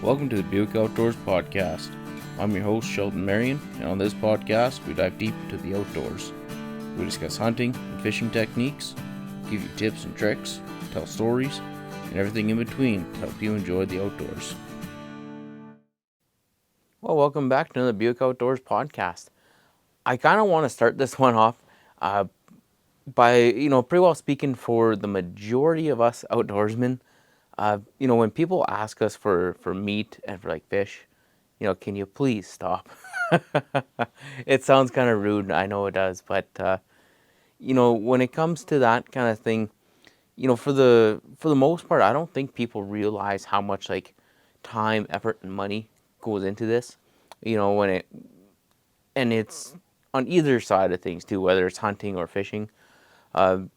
Welcome to the Buick Outdoors Podcast. I'm your host, Sheldon Marion, and on this podcast, we dive deep into the outdoors. We discuss hunting and fishing techniques, give you tips and tricks, tell stories, and everything in between to help you enjoy the outdoors. Well, welcome back to another Buick Outdoors Podcast. I kind of want to start this one off by, pretty well speaking for the majority of us outdoorsmen. When people ask us for meat and for like fish, can you please stop? It sounds kind of rude, I know it does, but when it comes to that kind of thing, for the most part, I don't think people realize how much like time, effort, and money goes into this. And it's on either side of things too, whether it's hunting or fishing. For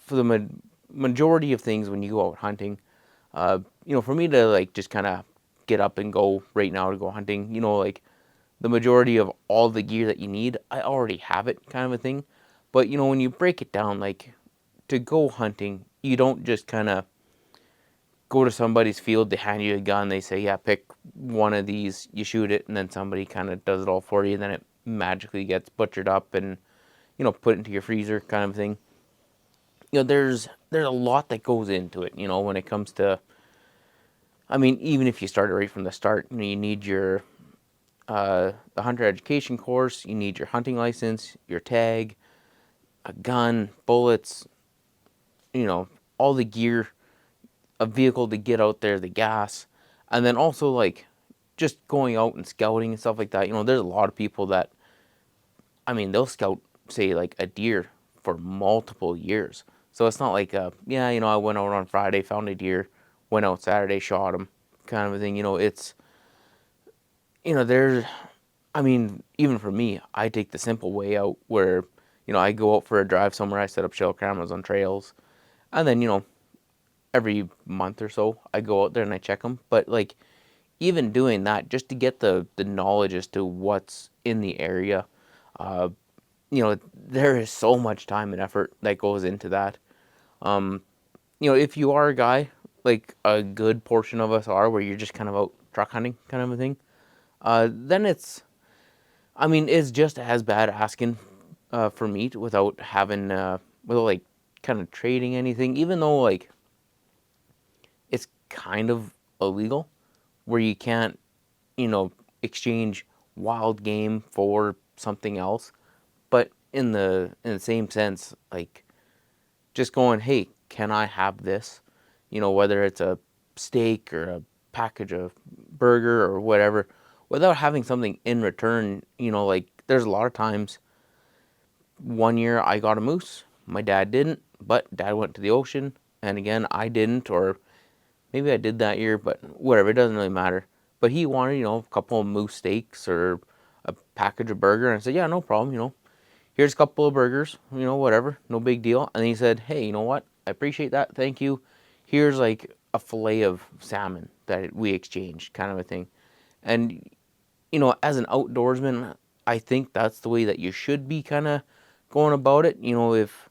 the majority of things when you go out hunting, for me to like just kind of get up and go right now to go hunting, like the majority of all the gear that you need, I already have it, kind of a thing. But when you break it down, like to go hunting, you don't just kind of go to somebody's field, they hand you a gun, they say, yeah, pick one of these, you shoot it, and then somebody kind of does it all for you, and then it magically gets butchered up and put into your freezer, kind of thing. There's a lot that goes into it, when it comes to, even if you start it right from the start, you need your the hunter education course, you need your hunting license, your tag, a gun, bullets, all the gear, a vehicle to get out there, the gas, and then also like just going out and scouting and stuff like that. There's a lot of people that, they'll scout, say, like a deer for multiple years. So it's not like, I went out on Friday, found a deer, went out Saturday, shot him, kind of a thing. It's, there's, even for me, I take the simple way out where, I go out for a drive somewhere, I set up shell cameras on trails, and then, every month or so, I go out there and I check them. But like, even doing that, just to get the knowledge as to what's in the area, there is so much time and effort that goes into that. If you are a guy, like a good portion of us are, where you're just kind of out truck hunting, kind of a thing, then it's just as bad asking for meat without having, without like kind of trading anything, even though like it's kind of illegal, where you can't, exchange wild game for something else. But in the same sense, like just going, hey, can I have this? Whether it's a steak or a package of burger or whatever, without having something in return. Like there's a lot of times. One year I got a moose, my dad didn't, but dad went to the ocean, and again I didn't, or maybe I did that year, but whatever, it doesn't really matter. But he wanted, a couple of moose steaks or a package of burger, and I said, yeah, no problem, here's a couple of burgers, whatever, no big deal. And he said, hey, you know what? I appreciate that. Thank you. Here's like a fillet of salmon that we exchanged, kind of a thing. And, as an outdoorsman, I think that's the way that you should be kind of going about it. If,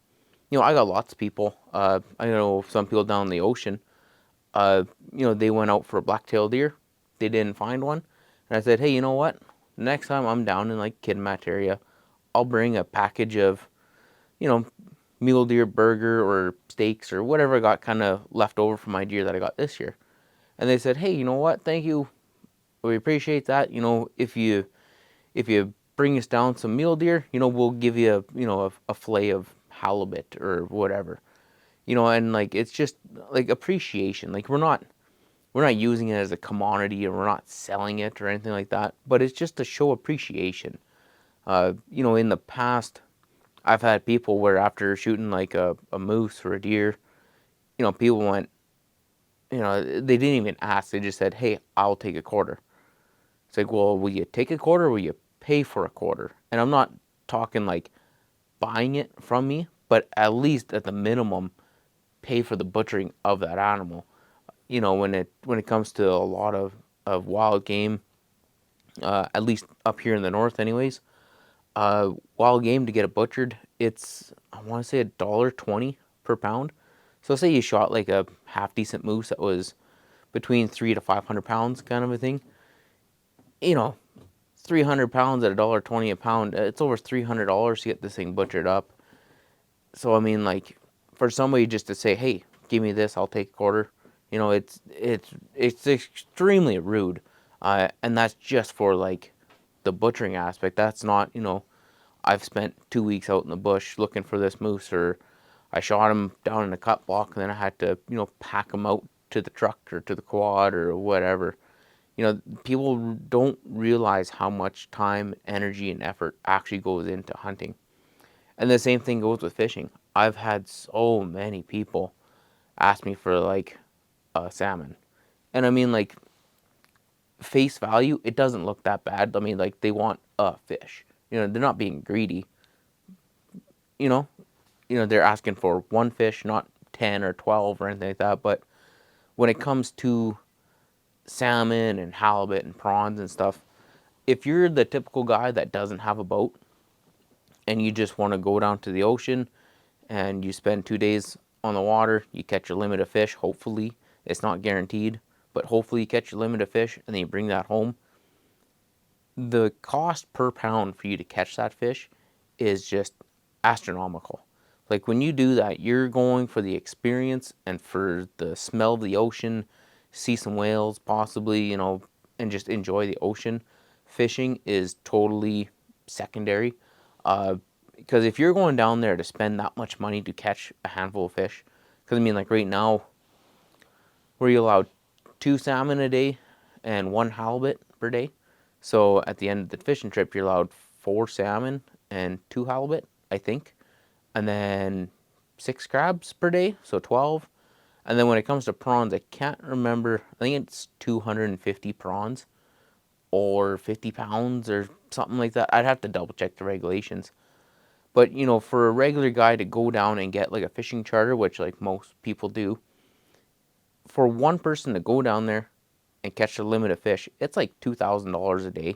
I got lots of people, I know some people down in the ocean, they went out for a black-tailed deer. They didn't find one. And I said, hey, you know what? Next time I'm down in like Kidmat area, I'll bring a package of, mule deer burger or steaks or whatever I got kind of left over from my deer that I got this year. And they said, hey, you know what? Thank you. We appreciate that. If you bring us down some mule deer, we'll give you a fillet of halibut or whatever. And like it's just like appreciation. Like we're not using it as a commodity, or we're not selling it or anything like that. But it's just to show appreciation. In the past, I've had people where after shooting like a moose or a deer, people went, they didn't even ask. They just said, hey, I'll take a quarter. It's like, well, will you take a quarter or will you pay for a quarter? And I'm not talking like buying it from me, but at least at the minimum, pay for the butchering of that animal. When it comes to a lot of wild game, at least up here in the north anyways, wild game to get it butchered, it's, I want to say $1.20 per pound. So say you shot like a half decent moose that was between 300 to 500 pounds kind of a thing. You know, 300 pounds at $1.20 a pound, it's over $300 to get this thing butchered up. So I mean, like, for somebody just to say, "Hey, give me this, I'll take a quarter," it's extremely rude, and that's just for like the butchering aspect. That's not, I've spent 2 weeks out in the bush looking for this moose, or I shot him down in a cut block, and then I had to, pack him out to the truck or to the quad or whatever. People don't realize how much time, energy, and effort actually goes into hunting. And the same thing goes with fishing. I've had so many people ask me for like a salmon. And I mean, like, face value, it doesn't look that bad. I mean, like, they want a fish. They're not being greedy. You know, they're asking for one fish, not 10 or 12 or anything like that. But when it comes to salmon and halibut and prawns and stuff, if you're the typical guy that doesn't have a boat and you just want to go down to the ocean and you spend 2 days on the water, you catch your limit of fish, hopefully. It's not guaranteed, but hopefully you catch your limit of fish and then you bring that home. The cost per pound for you to catch that fish is just astronomical. Like, when you do that, you're going for the experience and for the smell of the ocean, see some whales possibly, and just enjoy the ocean. Fishing is totally secondary. Because if you're going down there to spend that much money to catch a handful of fish, because I mean, like, right now, we're allowed 2 salmon a day and 1 halibut per day. So at the end of the fishing trip, you're allowed 4 salmon and 2 halibut, I think, and then 6 crabs per day, so 12. And then when it comes to prawns, I can't remember. I think it's 250 prawns or 50 pounds or something like that. I'd have to double check the regulations. But, for a regular guy to go down and get like a fishing charter, which like most people do, for one person to go down there and catch a limit of fish, it's like $2,000 a day,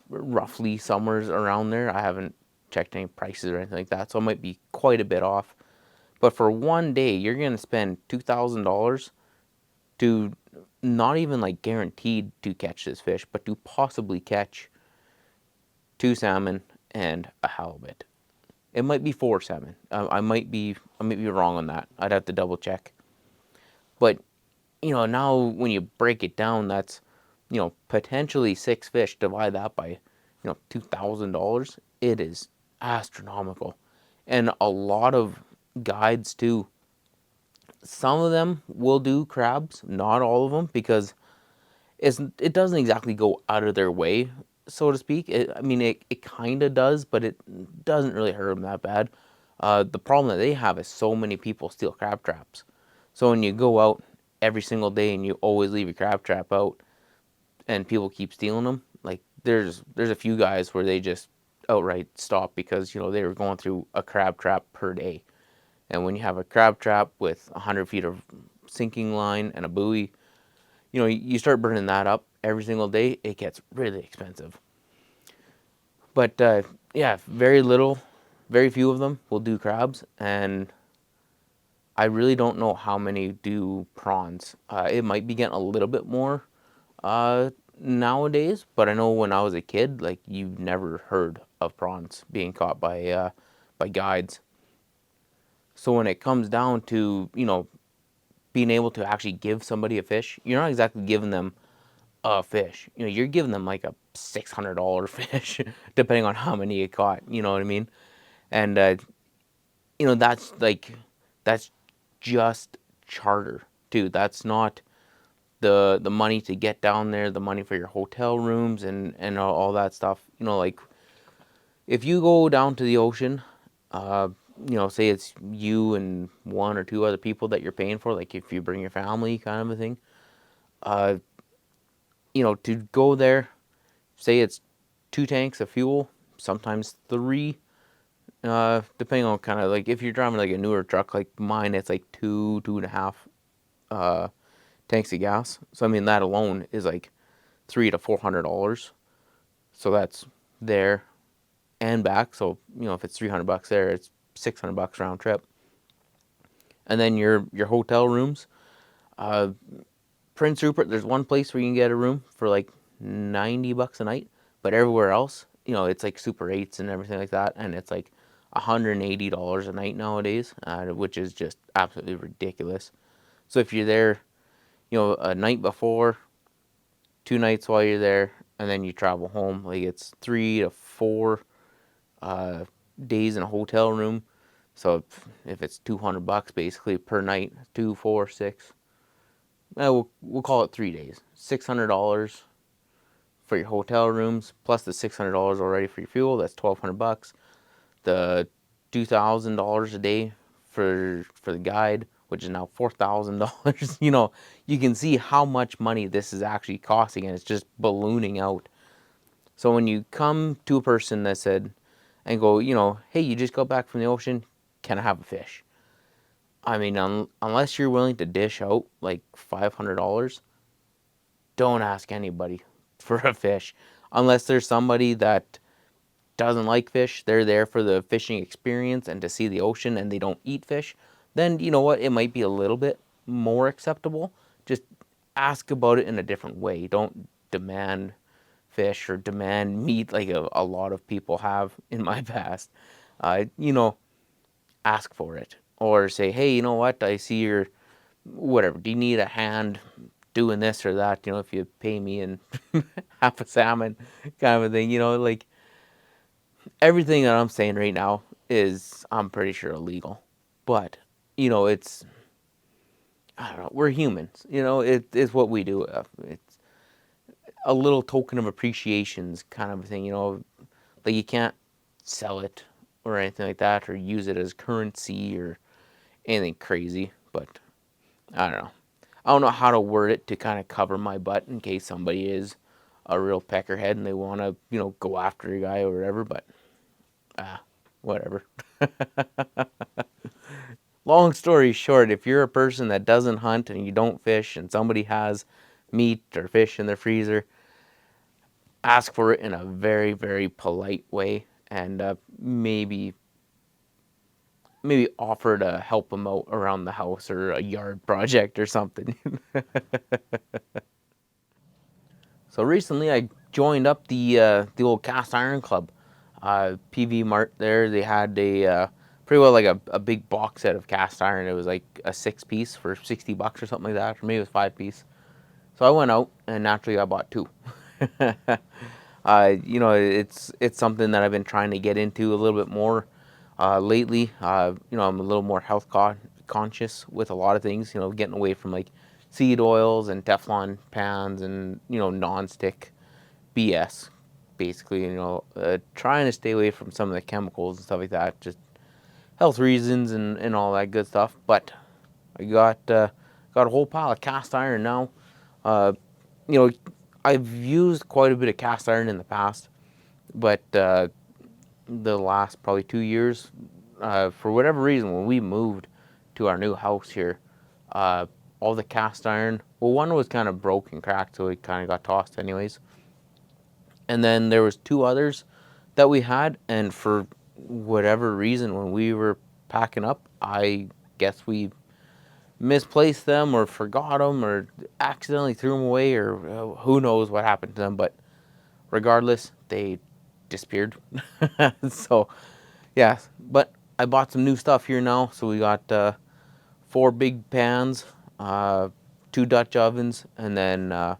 roughly somewhere around there. I haven't checked any prices or anything like that, so it might be quite a bit off. But for one day, you're going to spend $2,000 to not even like guaranteed to catch this fish, but to possibly catch 2 salmon and a halibut. It might be 4 salmon. I might be wrong on that. I'd have to double check. But now when you break it down, that's potentially 6 fish. Divide that by $2,000. It is astronomical, and a lot of guides too. Some of them will do crabs, not all of them, because it doesn't exactly go out of their way, so to speak. I mean, it kind of does, but it doesn't really hurt them that bad. The problem that they have is so many people steal crab traps. So when you go out every single day and you always leave your crab trap out, and people keep stealing them, like there's a few guys where they just outright stop because they were going through a crab trap per day. And when you have a crab trap with 100 feet of sinking line and a buoy, you start burning that up every single day, it gets really expensive. But yeah, very few of them will do crabs, and I really don't know how many do prawns. It might be getting a little bit more nowadays, but I know when I was a kid, like, you've never heard of prawns being caught by guides. So when it comes down to being able to actually give somebody a fish, you're not exactly giving them a fish. You're giving them like a $600 fish, depending on how many you caught. You know what I mean? And that's just charter too. That's not the money to get down there, the money for your hotel rooms and all that stuff. Like, if you go down to the ocean, say it's you and 1 or 2 other people that you're paying for, like if you bring your family kind of a thing, uh, to go there, say it's 2 tanks of fuel, sometimes 3, depending on kind of like if you're driving like a newer truck like mine, it's like 2.5 tanks of gas. So I mean, that alone is like $300 to $400. So that's there and back. So if it's $300 there, it's $600 round trip. And then your hotel rooms, Prince Rupert, there's one place where you can get a room for like $90 a night, but everywhere else, it's like Super 8s and everything like that, and it's like $180 a night nowadays, which is just absolutely ridiculous. So if you're there, a night before, 2 nights while you're there, and then you travel home, like it's 3 to 4 uh, days in a hotel room. So if it's $200 basically per night, 2, 4, 6, we'll call it 3 days. $600 for your hotel rooms plus the $600 already for your fuel. That's $1,200. The $2,000 a day for the guide, which is now $4,000. You can see how much money this is actually costing, and it's just ballooning out. So when you come to a person that said and go, hey, you just got back from the ocean, can I have a fish? I mean, unless you're willing to dish out like $500, don't ask anybody for a fish. Unless there's somebody that doesn't like fish, they're there for the fishing experience and to see the ocean, and they don't eat fish, then you know what? It might be a little bit more acceptable. Just ask about it in a different way. Don't demand fish or demand meat like a lot of people have in my past. Uh, you know, Ask for it. Or say, hey, you know what? I see your whatever. Do you need a hand doing this or that? If you pay me in half a salmon kind of a thing, like everything that I'm saying right now is, I'm pretty sure, illegal. But, it's, I don't know, we're humans. It's what we do. It's a little token of appreciations kind of a thing, like you can't sell it or anything like that or use it as currency or anything crazy. But I don't know. I don't know how to word it to kind of cover my butt in case somebody is a real peckerhead and they want to, go after a guy or whatever. But whatever. Long story short, if you're a person that doesn't hunt and you don't fish and somebody has meat or fish in their freezer, ask for it in a very, very polite way, and maybe offer to help them out around the house or a yard project or something. So recently I joined up the old cast iron club, PV Mart. There they had pretty well like a big box set of cast iron. It was like a 6 piece for $60 or something like that, or maybe it was 5 piece. So I went out and naturally I bought two. It's something that I've been trying to get into a little bit more lately. I'm a little more health conscious with a lot of things. Getting away from like seed oils and Teflon pans and non-stick BS. Basically, trying to stay away from some of the chemicals and stuff like that. Just health reasons and all that good stuff. But I got a whole pile of cast iron now. Uh, you know, I've used quite a bit of cast iron in the past, but the last probably 2 years, for whatever reason, when we moved to our new house here, all the cast iron, well, one was kind of broke and cracked, so it kind of got tossed anyways. And then there was two others that we had, and for whatever reason, when we were packing up, I guess we misplaced them or forgot them or accidentally threw them away, or who knows what happened to them. But regardless, they disappeared. So yeah, but I bought some new stuff here now. So we got 4 big pans, 2 Dutch ovens, and then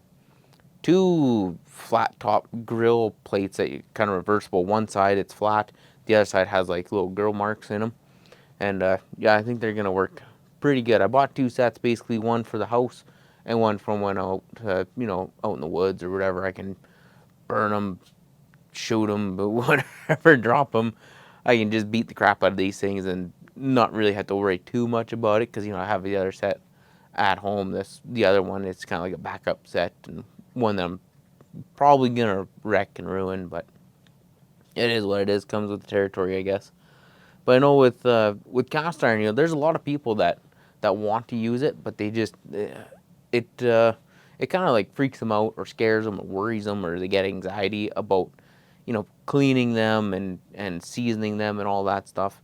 2 flat top grill plates that you kind of reversible. One side it's flat, the other side has like little grill marks in them. And yeah, I think they're gonna work pretty good. I bought 2 sets, basically one for the house and one from when out, out in the woods or whatever. I can burn them, shoot them, but whatever, drop them. I can just beat the crap out of these things and not really have to worry too much about it because I have the other set at home. The other one, it's kind of like a backup set and one that I'm probably gonna wreck and ruin, but it is what it is. Comes with the territory, I guess. But I know with cast iron, there's a lot of people that want to use it, but they just it kind of like freaks them out or scares them or worries them, or they get anxiety about cleaning them and seasoning them and all that stuff.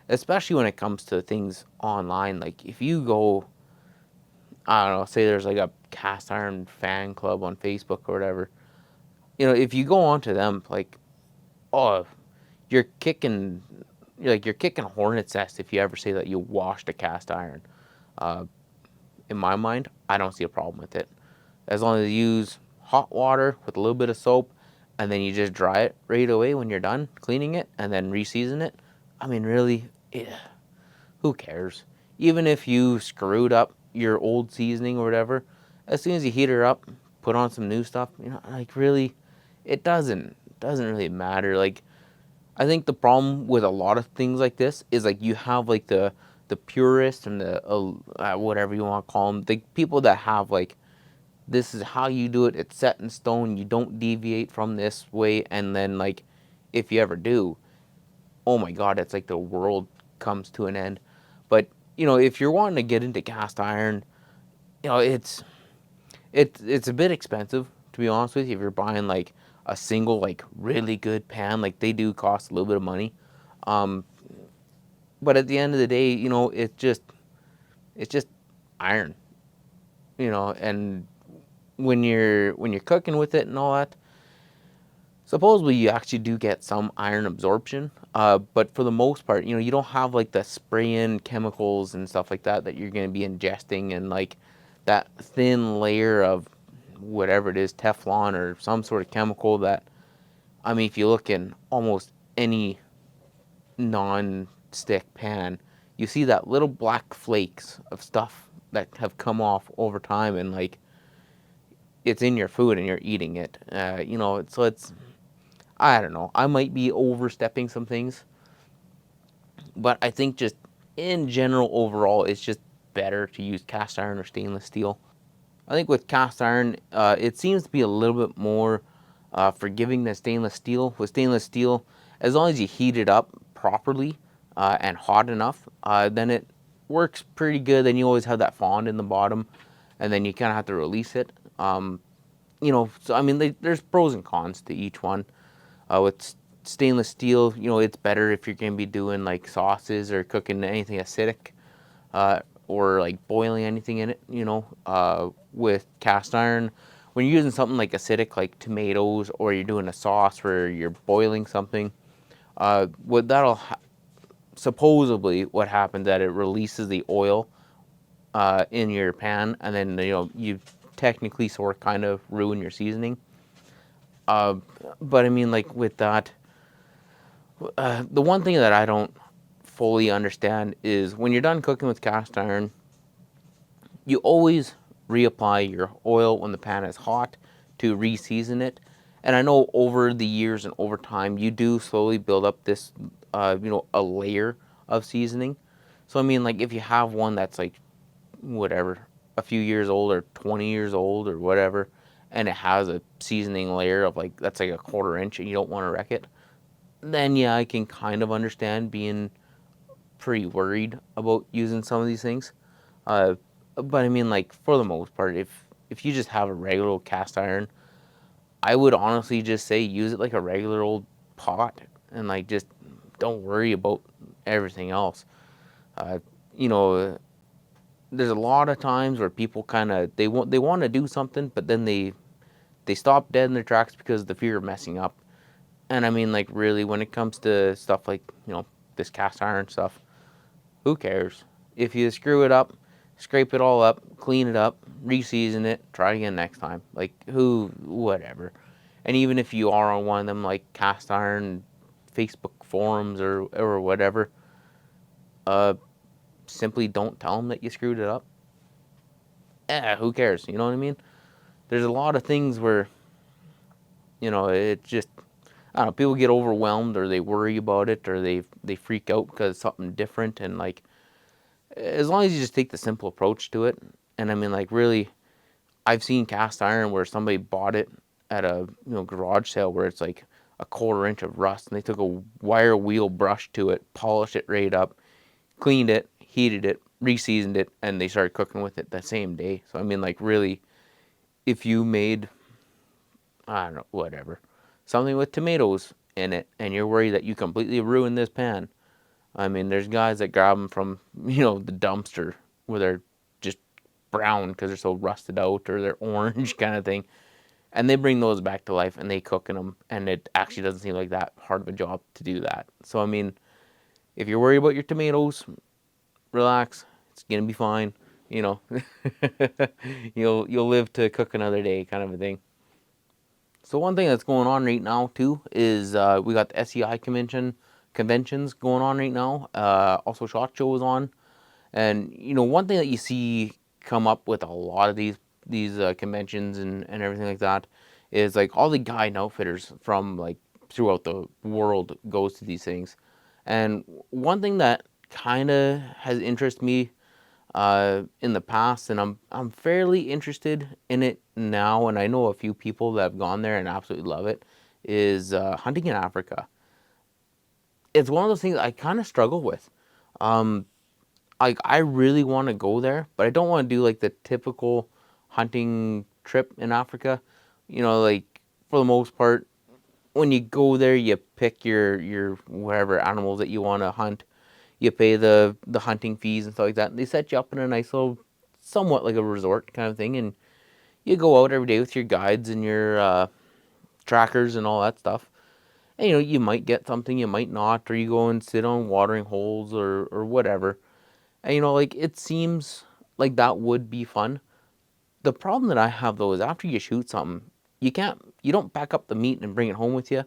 Especially when it comes to things online. Like if you go I don't know, say there's like a cast iron fan club on Facebook or whatever. You know, if you go onto them, like, oh, you're kicking, you're kicking a hornet's nest if you ever say that you washed a cast iron. Uh, in my mind, I don't see a problem with it. As long as you use hot water with a little bit of soap, and then you just dry it right away when you're done cleaning it, and then re-season it. I mean, really, who cares? Even if you screwed up your old seasoning or whatever, as soon as you heat her up, put on some new stuff. You know, like really, it doesn't really matter. Like, I think the problem with a lot of things like this is like you have like the purists and the whatever you want to call them, the people that have like, this is how you do it. It's set in stone. You don't deviate from this way. And then like, if you ever do, oh my God, it's like the world comes to an end. But you know, if you're wanting to get into cast iron, you know, it's a bit expensive, to be honest with you. If you're buying like a single like really good pan, like they do cost a little bit of money. Um, but at the end of the day, you know, it's just iron, you know. And when you're cooking with it and all that, supposedly you actually do get some iron absorption, but for the most part, you know, you don't have like the spray-in chemicals and stuff like that that you're going to be ingesting, and like that thin layer of whatever it is, Teflon or some sort of chemical that, I mean, if you look in almost any non-stick pan, you see that little black flakes of stuff that have come off over time, and like it's in your food and you're eating it. You know, so it's, I don't know. I might be overstepping some things, but I think just in general, overall, it's just better to use cast iron or stainless steel. I think with cast iron, it seems to be a little bit more forgiving than stainless steel. With stainless steel, as long as you heat it up properly and hot enough, then it works pretty good. Then you always have that fond in the bottom, and then you kind of have to release it. You know, so I mean, there's pros and cons to each one. With stainless steel, you know, it's better if you're going to be doing like sauces or cooking anything acidic, or like boiling anything in it, you know. With cast iron, when you're using something like acidic, like tomatoes, or you're doing a sauce where you're boiling something, what that'll supposedly what happens that it releases the oil in your pan, and then you know you technically sort of kind of ruin your seasoning. Uh, but I mean, like with that, the one thing that I don't fully understand is when you're done cooking with cast iron, you always reapply your oil when the pan is hot to re-season it. And I know over the years and over time, you do slowly build up this, you know, a layer of seasoning. So I mean, like if you have one that's like whatever, a few years old or 20 years old or whatever, and it has a seasoning layer of like that's like a quarter inch, and you don't want to wreck it, then yeah, I can kind of understand being pretty worried about using some of these things. Uh, but I mean, like for the most part, if you just have a regular old cast iron, I would honestly just say use it like a regular old pot, and like just don't worry about everything else. Uh, you know, there's a lot of times where people kind of they want to do something, but then they stop dead in their tracks because of the fear of messing up. And I mean, like really, when it comes to stuff like, you know, this cast iron stuff, who cares? If you screw it up, scrape it all up, clean it up, re-season it, try again next time. Like whatever. And even if you are on one of them like cast iron Facebook forums or whatever, uh, simply don't tell them that you screwed it up. Who cares? You know what I mean? There's a lot of things where, you know, it just, I don't know, people get overwhelmed or they worry about it or they freak out because it's something different, and like as long as you just take the simple approach to it. And I mean, like really, I've seen cast iron where somebody bought it at a, you know, garage sale where it's like a quarter inch of rust, and they took a wire wheel brush to it, polished it right up, cleaned it, heated it, re-seasoned it, and they started cooking with it the same day. So I mean, like really, if you made, I don't know, whatever, something with tomatoes in it, and you're worried that you completely ruined this pan, I mean, there's guys that grab them from, you know, the dumpster where they're just brown because they're so rusted out, or they're orange kind of thing. And they bring those back to life and they cook in them, and it actually doesn't seem like that hard of a job to do that. So I mean, if you're worried about your tomatoes, relax. It's gonna be fine. You know, you'll live to cook another day, kind of a thing. So one thing that's going on right now too is we got the SEI conventions going on right now. Also, SHOT Show is on, and you know, one thing that you see come up with a lot of these conventions and everything like that is like all the guide outfitters from like throughout the world goes to these things. And one thing that kind of has interested me in the past, and I'm fairly interested in it now, and I know a few people that have gone there and absolutely love it, is hunting in Africa. It's one of those things I kind of struggle with. Um, like I really want to go there, but I don't want to do like the typical hunting trip in Africa. You know, like for the most part, when you go there, you pick your whatever animals that you want to hunt. You pay the hunting fees and stuff like that. And they set you up in a nice little, somewhat like a resort kind of thing, and you go out every day with your guides and your trackers and all that stuff. And you know, you might get something, you might not, or you go and sit on watering holes or whatever. And you know, like it seems like that would be fun. The problem that I have though is after you shoot something, you don't pack up the meat and bring it home with you.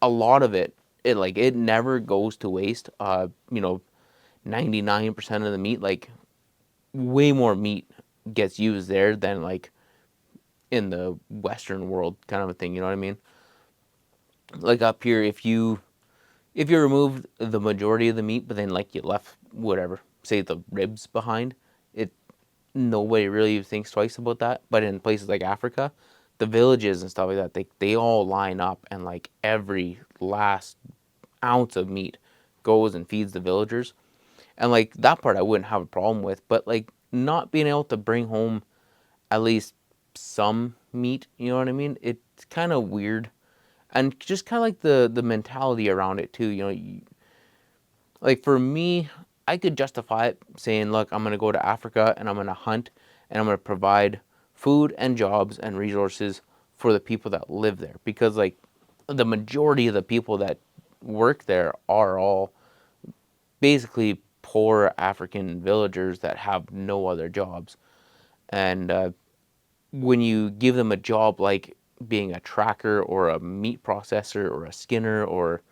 A lot of it never goes to waste. You know, 99% of the meat, like way more meat gets used there than like in the Western world kind of a thing. You know what I mean? Like up here, if you removed the majority of the meat, but then like you left whatever, say the ribs behind, it nobody really thinks twice about that. But in places like Africa, the villages and stuff like that, they all line up, and like every last ounce of meat goes and feeds the villagers. And like that part I wouldn't have a problem with, but like not being able to bring home at least some meat, you know what I mean? It's kind of weird. And just kind of like the mentality around it too, you know, like for me, I could justify it saying, look, I'm going to go to Africa and I'm going to hunt and I'm going to provide food and jobs and resources for the people that live there, because like the majority of the people that work there are all basically poor African villagers that have no other jobs. And when you give them a job like being a tracker or a meat processor or a skinner or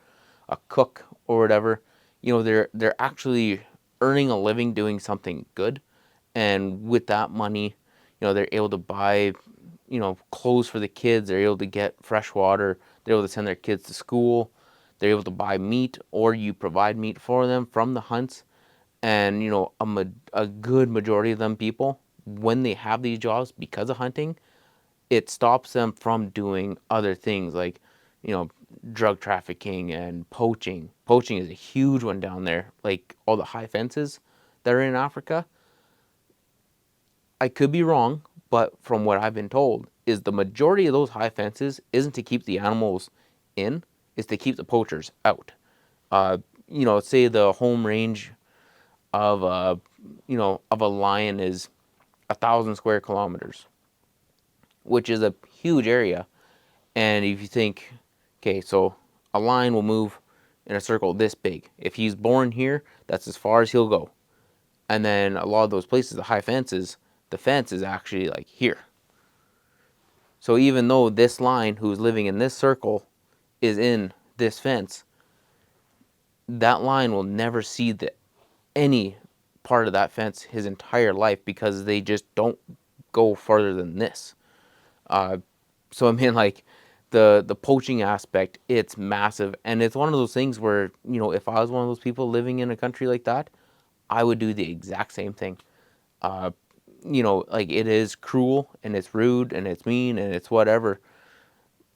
a cook or whatever, you know, they're actually earning a living doing something good. And with that money, you know, they're able to buy, you know, clothes for the kids. They're able to get fresh water. They're able to send their kids to school. They're able to buy meat, or you provide meat for them from the hunts. And you know, a good majority of them people, when they have these jobs because of hunting, it stops them from doing other things like, you know, drug trafficking and poaching. Poaching is a huge one down there. Like all the high fences that are in Africa. I could be wrong, but from what I've been told, is the majority of those high fences isn't to keep the animals in, is to keep the poachers out. Uh, you know, say the home range of a lion is 1,000 square kilometers, which is a huge area. And if you think, okay, so a lion will move in a circle this big. If he's born here, that's as far as he'll go. And then a lot of those places, the high fences, the fence is actually like here. So even though this lion who's living in this circle is in this fence, that lion will never see any part of that fence his entire life, because they just don't go farther than this. Uh, so I mean, like the poaching aspect, it's massive, and it's one of those things where, you know, if I was one of those people living in a country like that, I would do the exact same thing. Uh, you know, like it is cruel and it's rude and it's mean and it's whatever,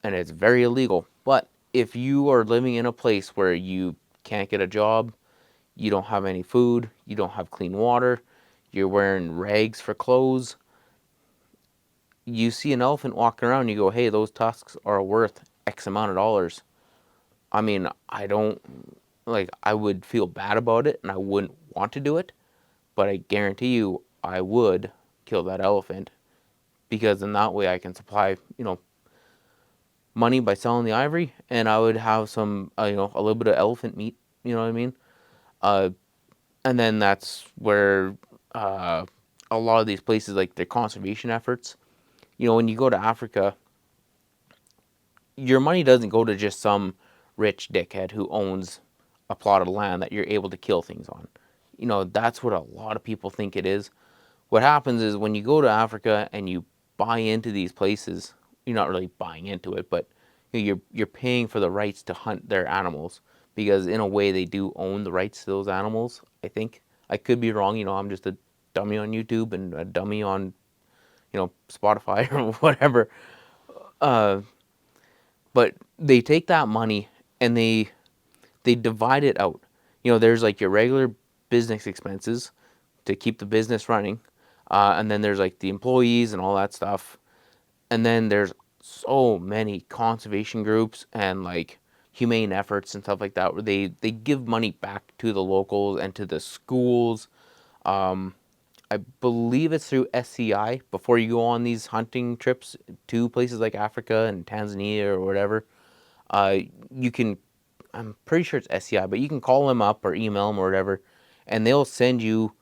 and it's very illegal. But if you are living in a place where you can't get a job, you don't have any food, you don't have clean water, you're wearing rags for clothes, you see an elephant walking around, you go, hey, those tusks are worth X amount of dollars. I mean, I don't, like, I would feel bad about it and I wouldn't want to do it, but I guarantee you I would kill that elephant, because in that way I can supply, money by selling the ivory, and I would have some, a little bit of elephant meat. You know what I mean? Uh, and then that's where uh, a lot of these places, like their conservation efforts. When you go to Africa, your money doesn't go to just some rich dickhead who owns a plot of land that you're able to kill things on. That's what a lot of people think it is. What happens is when you go to Africa and you buy into these places, you're not really buying into it, but you're paying for the rights to hunt their animals, because in a way they do own the rights to those animals. I think I could be wrong. I'm just a dummy on YouTube and a dummy on Spotify or whatever. Uh, but they take that money and they divide it out. There's like your regular business expenses to keep the business running, and then there's like the employees and all that stuff, and then there's so many conservation groups and like humane efforts and stuff like that, where they give money back to the locals and to the schools. Um, I believe it's through SCI before you go on these hunting trips to places like Africa and Tanzania or whatever. Uh, you can, I'm pretty sure it's SCI, but you can call them up or email them or whatever, and they'll send you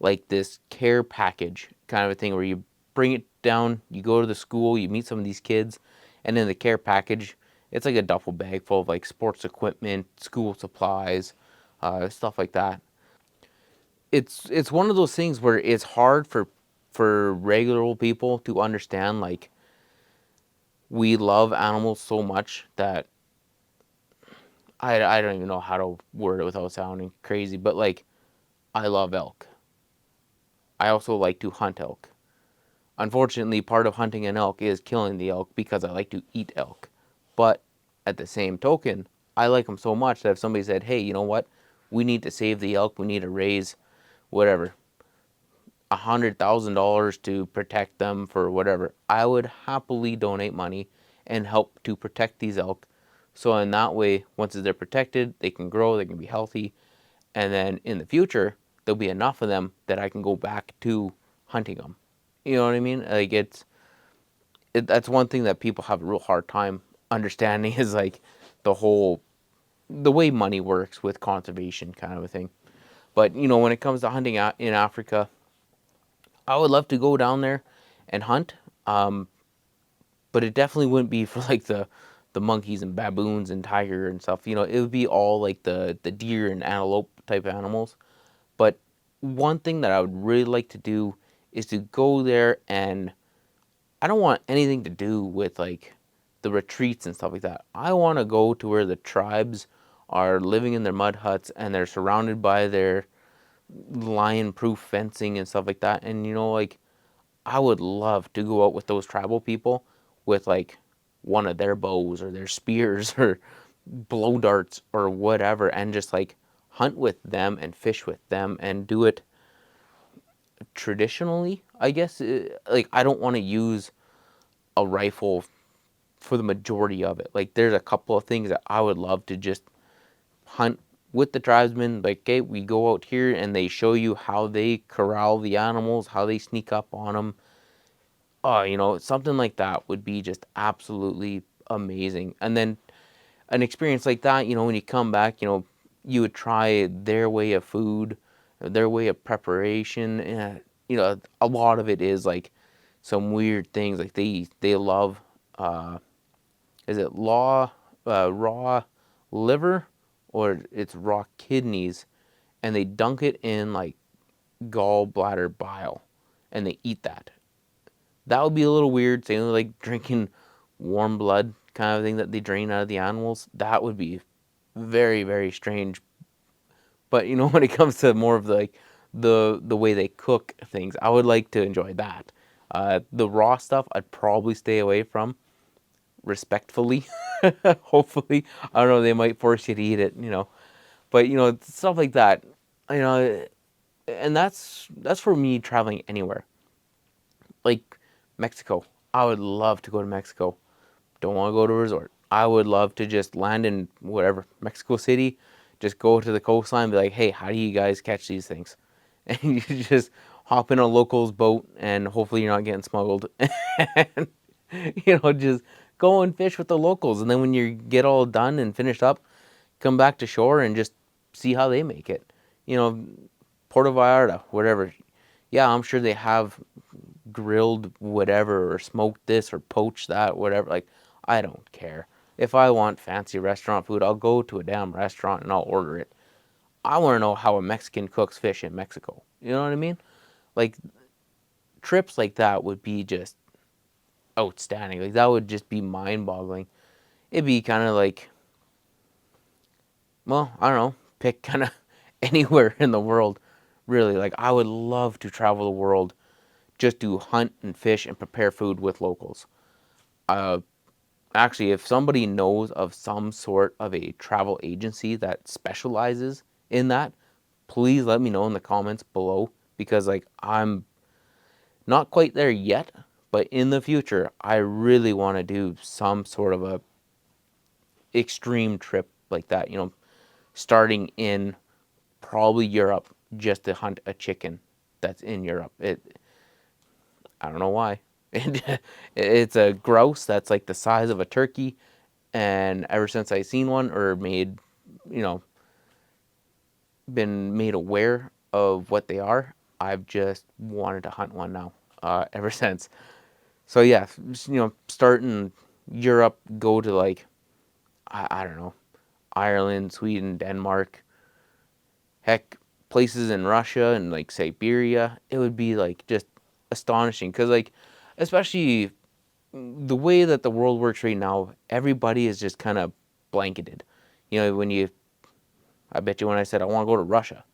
like this care package kind of a thing, where you bring it down, you go to the school, you meet some of these kids, and in the care package, it's like a duffel bag full of like sports equipment, school supplies, stuff like that. It's one of those things where it's hard for regular old people to understand. Like, we love animals so much that I don't even know how to word it without sounding crazy, but like, I love elk. I also like to hunt elk. Unfortunately, part of hunting an elk is killing the elk, because I like to eat elk. But at the same token, I like them so much that if somebody said, hey, you know what? We need to save the elk, we need to raise whatever, $100,000 to protect them for whatever, I would happily donate money and help to protect these elk. So in that way, once they're protected, they can grow, they can be healthy, and then in the future, there'll be enough of them that I can go back to hunting them. You know what I mean? Like, that's one thing that people have a real hard time understanding, is like the way money works with conservation kind of a thing. But when it comes to hunting out in Africa, I would love to go down there and hunt, um, but it definitely wouldn't be for like the monkeys and baboons and tiger and stuff. It would be all like the deer and antelope type animals. But one thing that I would really like to do is to go there, and I don't want anything to do with like the retreats and stuff like that. I want to go to where the tribes are living in their mud huts and they're surrounded by their lion proof fencing and stuff like that. And like, I would love to go out with those tribal people with like one of their bows or their spears or blow darts or whatever, and just like hunt with them and fish with them and do it traditionally, I guess. Like, I don't want to use a rifle for the majority of it. Like, there's a couple of things that I would love to just hunt with the tribesmen. Like, okay, we go out here and they show you how they corral the animals, how they sneak up on them. Oh, something like that would be just absolutely amazing. And then an experience like that, when you come back, you would try their way of food, their way of preparation. A lot of it is like some weird things. Like, they love, is it raw liver, or it's raw kidneys, and they dunk it in like gallbladder bile, and they eat that. That would be a little weird, saying like drinking warm blood kind of thing that they drain out of the animals. That would be very, very strange. But when it comes to more of the way they cook things, I would like to enjoy that. The raw stuff I'd probably stay away from, respectfully. Hopefully, I don't know. They might force you to eat it. But stuff like that. You know, and that's for me traveling anywhere. Like Mexico, I would love to go to Mexico. Don't want to go to a resort. I would love to just land in whatever, Mexico City, just go to the coastline and be like, hey, how do you guys catch these things? And you just hop in a local's boat and hopefully you're not getting smuggled. And, just go and fish with the locals. And then when you get all done and finished up, come back to shore and just see how they make it. You know, Puerto Vallarta, whatever. Yeah, I'm sure they have grilled whatever or smoked this or poached that, whatever. Like, I don't care. If I want fancy restaurant food, I'll go to a damn restaurant and I'll order it. I want to know how a Mexican cooks fish in Mexico. You know what I mean? Like, trips like that would be just outstanding. Like, that would just be mind-boggling. It'd be kind of like, well, I don't know, pick kind of anywhere in the world, really. Like, I would love to travel the world just to hunt and fish and prepare food with locals. Uh, Actually, if somebody knows of some sort of a travel agency that specializes in that, please let me know in the comments below, because like I'm not quite there yet, but in the future I really want to do some sort of a extreme trip like that, starting in probably Europe just to hunt a chicken that's in Europe. I don't know why. It's a grouse that's like the size of a turkey, and ever since I seen one or you know, been made aware of what they are, I've just wanted to hunt one now, ever since. So yeah, start in Europe, go to like, I don't know, Ireland, Sweden, Denmark, heck, places in Russia and like Siberia. It would be like just astonishing, because like, especially the way that the world works right now, everybody is just kind of blanketed. I bet you when I said I want to go to Russia,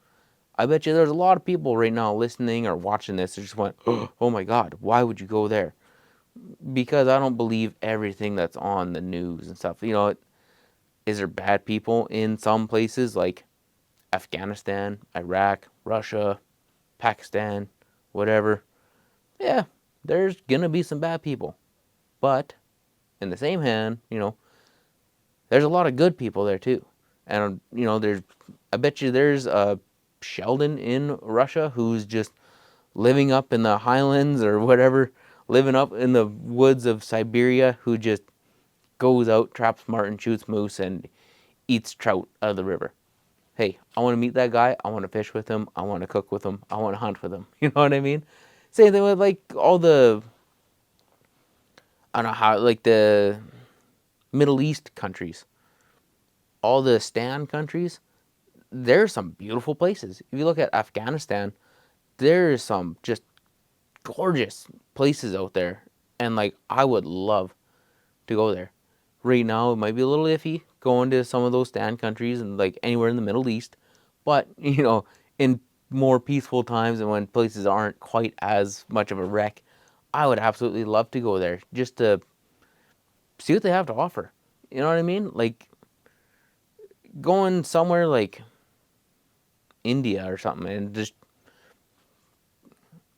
I bet you there's a lot of people right now listening or watching this who just went, oh my God, why would you go there? Because I don't believe everything that's on the news and stuff. Is there bad people in some places like Afghanistan, Iraq, Russia, Pakistan, whatever? Yeah, there's gonna be some bad people. But in the same hand, there's a lot of good people there too. And I bet you there's a Sheldon in Russia who's just living up in the highlands or whatever, living up in the woods of Siberia, who just goes out, traps marten, shoots moose, and eats trout out of the river. Hey, I want to meet that guy. I want to fish with him. I want to cook with him. I want to hunt with him. You know what I mean? Same thing with like all the, I don't know how, like the Middle East countries, all the Stan countries. There's some beautiful places. If you look at Afghanistan, there's some just gorgeous places out there, and like I would love to go there. Right now, it might be a little iffy going to some of those Stan countries and like anywhere in the Middle East, but in more peaceful times and when places aren't quite as much of a wreck, I would absolutely love to go there just to see what they have to offer. You know what I mean? Like going somewhere like India or something and just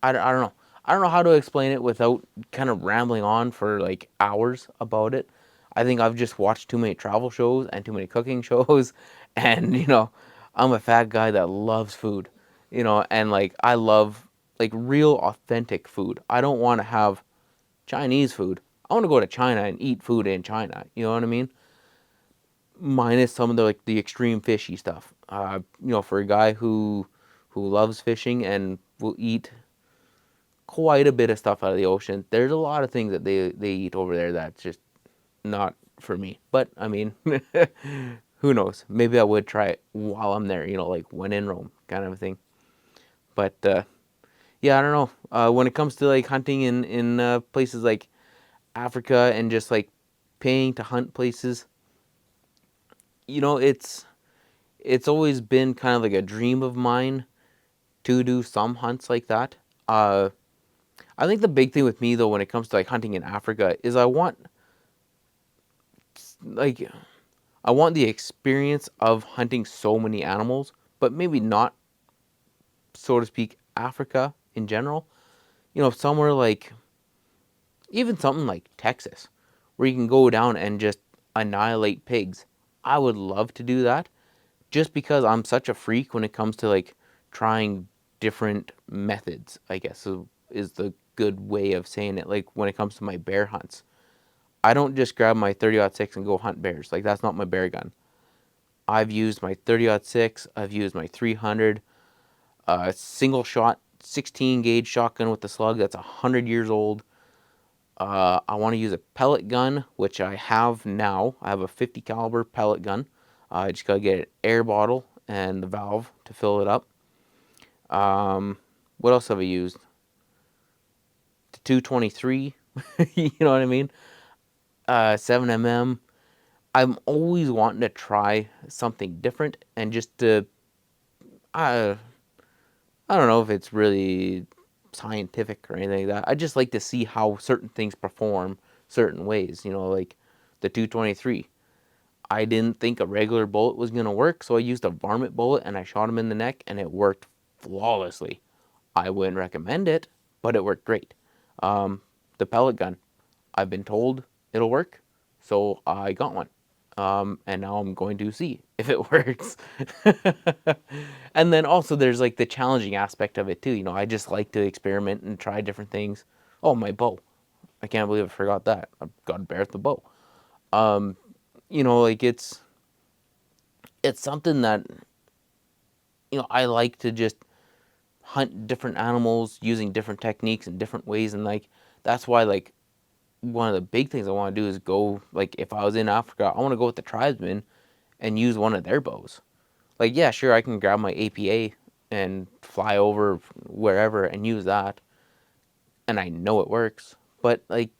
I don't know. I don't know how to explain it without kind of rambling on for like hours about it. I think I've just watched too many travel shows and too many cooking shows, and I'm a fat guy that loves food, and like I love like real authentic food. I don't want to have Chinese food. I want to go to China and eat food in China. You know what I mean? Minus some of the like the extreme fishy stuff. For a guy who loves fishing and will eat quite a bit of stuff out of the ocean, there's a lot of things that they eat over there that's just not for me. But I mean, who knows? Maybe I would try it while I'm there, like when in Rome kind of a thing. But yeah, I don't know. When it comes to like hunting in places like Africa and just like paying to hunt places, it's always been kind of like a dream of mine to do some hunts like that. I think the big thing with me though, when it comes to like hunting in Africa, is like I want the experience of hunting so many animals, but maybe not, so to speak, Africa in general. Somewhere like even something like Texas, where you can go down and just annihilate pigs. I would love to do that, just because I'm such a freak when it comes to like trying different methods, I guess is the good way of saying it. Like when it comes to my bear hunts, I don't just grab my 30-06 and go hunt bears. Like that's not my bear gun. I've used my 30-06, I've used my 300, single shot 16 gauge shotgun with the slug that's 100 years old. I want to use a pellet gun, which I have now. I have a 50 caliber pellet gun. I just gotta get an air bottle and the valve to fill it up. What else have I used? The 223. You know what I mean? 7mm. I'm always wanting to try something different and just to, I don't know if it's really scientific or anything like that. I just like to see how certain things perform certain ways. Like the 223. I didn't think a regular bullet was going to work, so I used a varmint bullet and I shot him in the neck and it worked flawlessly. I wouldn't recommend it, but it worked great. The pellet gun, I've been told it'll work, so I got one. And now I'm going to see if it works. And then also there's like the challenging aspect of it too. I just like to experiment and try different things. Oh, my bow. I can't believe I forgot that. I've got a bear with the bow. Like it's something that, I like to just hunt different animals using different techniques and different ways. And like, that's why like one of the big things I want to do is go, like if I was in Africa, I want to go with the tribesmen and use one of their bows. Like, yeah, sure, I can grab my APA and fly over wherever and use that, and I know it works. But like,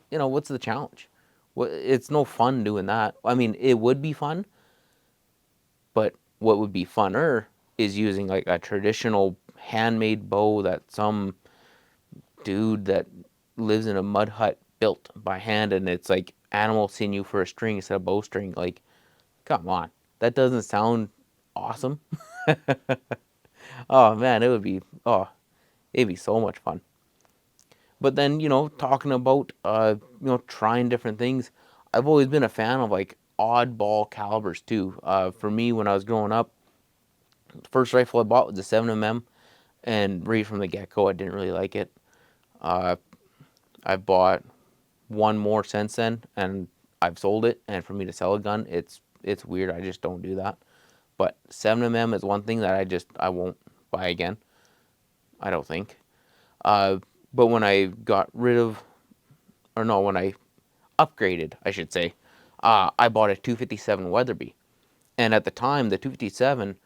what's the challenge? It's no fun doing that. I mean, it would be fun, but what would be funner is using like a traditional handmade bow that some dude that lives in a mud hut built by hand, and it's like animal sinew for a string instead of bowstring. Like, come on, that doesn't sound awesome. Oh man, it'd be so much fun. But then, talking about trying different things, I've always been a fan of like oddball calibers too. For me, when I was growing up, the first rifle I bought was a 7mm, and right from the get-go, I didn't really like it. Uh, I've bought one more since then, and I've sold it. And for me to sell a gun, it's weird. I just don't do that. But 7mm is one thing that I won't buy again. I don't think. Uh, but when I got rid of, or no, when I upgraded, I should say, I bought a 257 Weatherby. And at the time, the 257,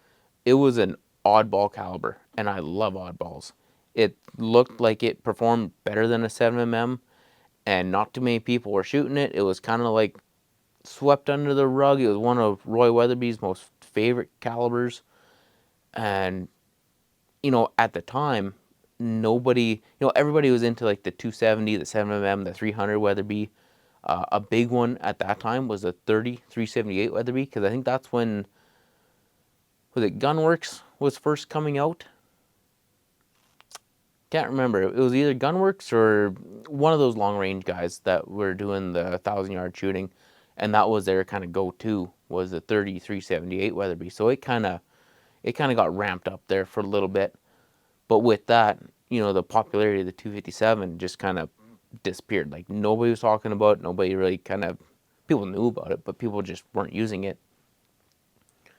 it was an oddball caliber, and I love oddballs. It looked like it performed better than a 7mm, and not too many people were shooting it. It was kind of like swept under the rug. It was one of Roy Weatherby's most favorite calibers. And, at the time, everybody was into like the 270, the 7mm, the 300 Weatherby. A big one at that time was the 378 Weatherby, because I think that's when, was it Gunworks was first coming out? Can't remember. It was either Gunworks or one of those long range guys that were doing the 1,000-yard shooting, and that was their kind of go-to, was the 378 Weatherby. So it kind of got ramped up there for a little bit. But with that, the popularity of the 257 just kind of disappeared. Like nobody was talking about it. Nobody really people knew about it, but people just weren't using it.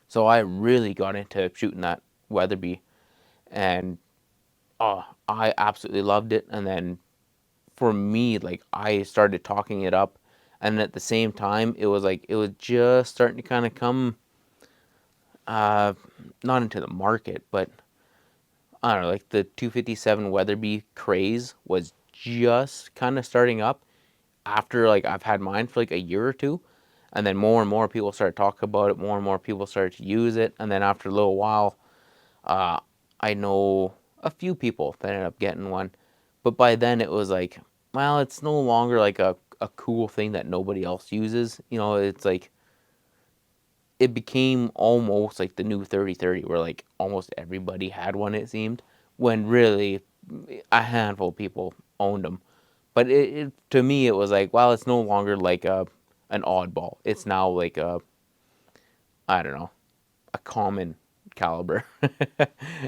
So I really got into shooting that Weatherby, and I absolutely loved it. And then for me, like I started talking it up, and at the same time, it was just starting to kind of come, not into the market, but I don't know, like the 257 Weatherby craze was just kind of starting up after like I've had mine for like a year or two, and then more and more people started talking about it, more and more people started to use it, and then after a little while, uh, I know a few people that ended up getting one, but by then it was like, well, it's no longer like a cool thing that nobody else uses. It's like it became almost like the new 3030, where like almost everybody had one, it seemed, when really a handful of people owned them. But to me, it was like, well, it's no longer like an oddball. It's now like I don't know, a common caliber.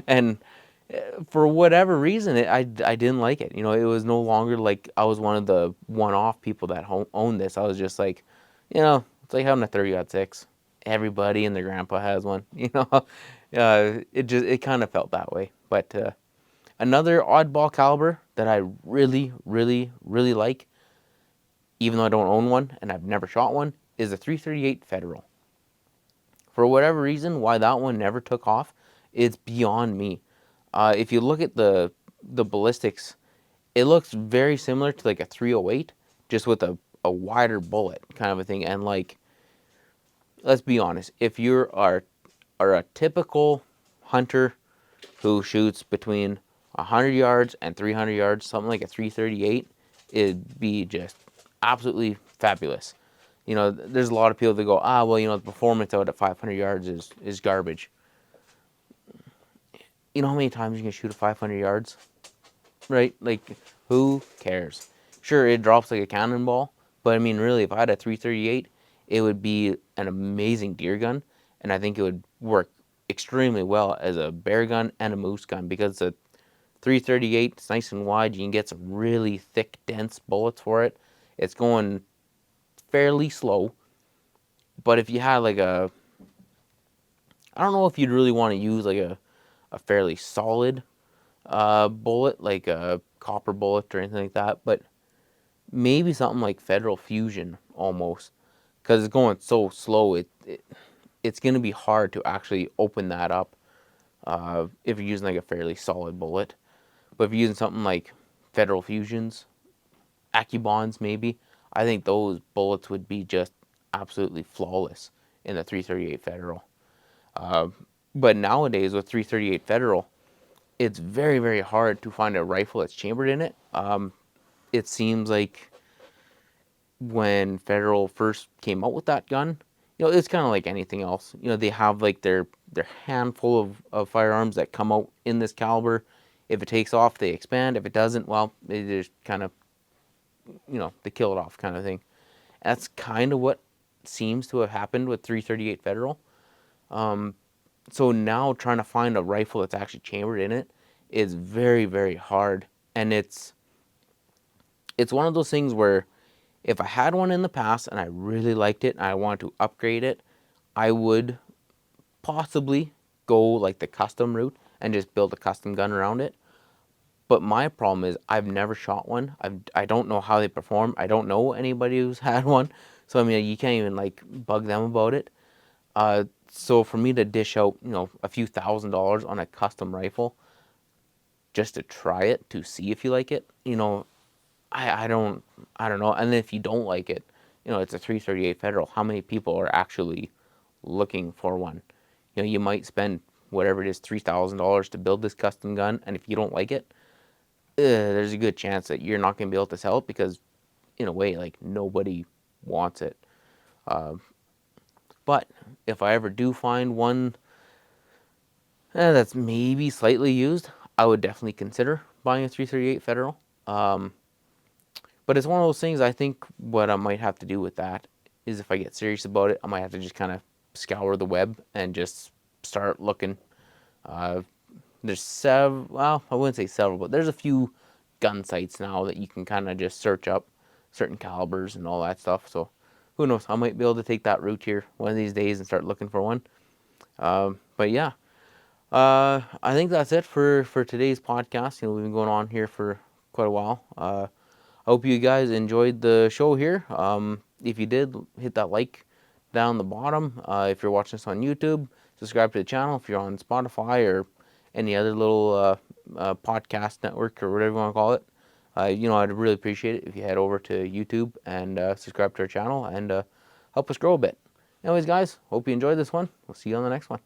And For whatever reason, I didn't like it. You know, it was no longer like I was one of the one-off people that owned this. I was just like, you know, it's like having a 30-06. Everybody and their grandpa has one. You know, it kind of felt that way. But another oddball caliber that I really, really, really like, even though I don't own one and I've never shot one, is a 338 Federal. For whatever reason, why that one never took off, it's beyond me. If you look at the ballistics, it looks very similar to like a 308, just with a wider bullet kind of a thing. And like, let's be honest, if you are a typical hunter who shoots between 100 yards and 300 yards, something like a 338, it'd be just absolutely fabulous. You know, there's a lot of people that go, well, you know, the performance out at 500 yards is garbage. You know how many times you can shoot at 500 yards? Right? Like, who cares? Sure, it drops like a cannonball, but I mean, really, if I had a 338, it would be an amazing deer gun, and I think it would work extremely well as a bear gun and a moose gun, because the 338, it's nice and wide. You can get some really thick, dense bullets for it. It's going fairly slow, but if you had like I don't know if you'd really want to use like a fairly solid bullet, like a copper bullet or anything like that, but maybe something like Federal Fusion almost, because it's going so slow. It's going to be hard to actually open that up if you're using like a fairly solid bullet. But if you're using something like Federal Fusions, Accubons maybe, I think those bullets would be just absolutely flawless in the 338 Federal. But nowadays with 338 Federal, it's very, very hard to find a rifle that's chambered in it. It seems like when Federal first came out with that gun, you know, it's kind of like anything else. You know, they have like their handful of firearms that come out in this caliber. If it takes off, they expand. If it doesn't, well, they just kind of, you know, they kill it off kind of thing. That's kind of what seems to have happened with 338 Federal. So now trying to find a rifle that's actually chambered in it is very, very hard. And it's one of those things where if I had one in the past and I really liked it and I wanted to upgrade it, I would possibly go like the custom route and just build a custom gun around it. But my problem is I've never shot one. I don't know how they perform. I don't know anybody who's had one. So I mean, you can't even like bug them about it. So for me to dish out, you know, a few $1,000s on a custom rifle just to try it to see if you like it, you know, I don't know. And if you don't like it, you know, it's a 338 Federal. How many people are actually looking for one? You know, you might spend whatever it is, $3,000 to build this custom gun, and if you don't like it, there's a good chance that you're not going to be able to sell it because, in a way, like nobody wants it. But if I ever do find one that's maybe slightly used, I would definitely consider buying a 338 Federal. But it's one of those things. I think what I might have to do with that is, if I get serious about it, I might have to just kind of scour the web and just start looking. There's several, well, I wouldn't say several, but there's a few gun sites now that you can kind of just search up certain calibers and all that stuff. So who knows? I might be able to take that route here one of these days and start looking for one. But yeah, I think that's it for today's podcast. You know, we've been going on here for quite a while. I hope you guys enjoyed the show here. If you did, hit that like down the bottom. If you're watching this on YouTube, subscribe to the channel. If you're on Spotify or any other little podcast network or whatever you want to call it, you know, I'd really appreciate it if you head over to YouTube and subscribe to our channel and help us grow a bit. Anyways, guys, hope you enjoyed this one. We'll see you on the next one.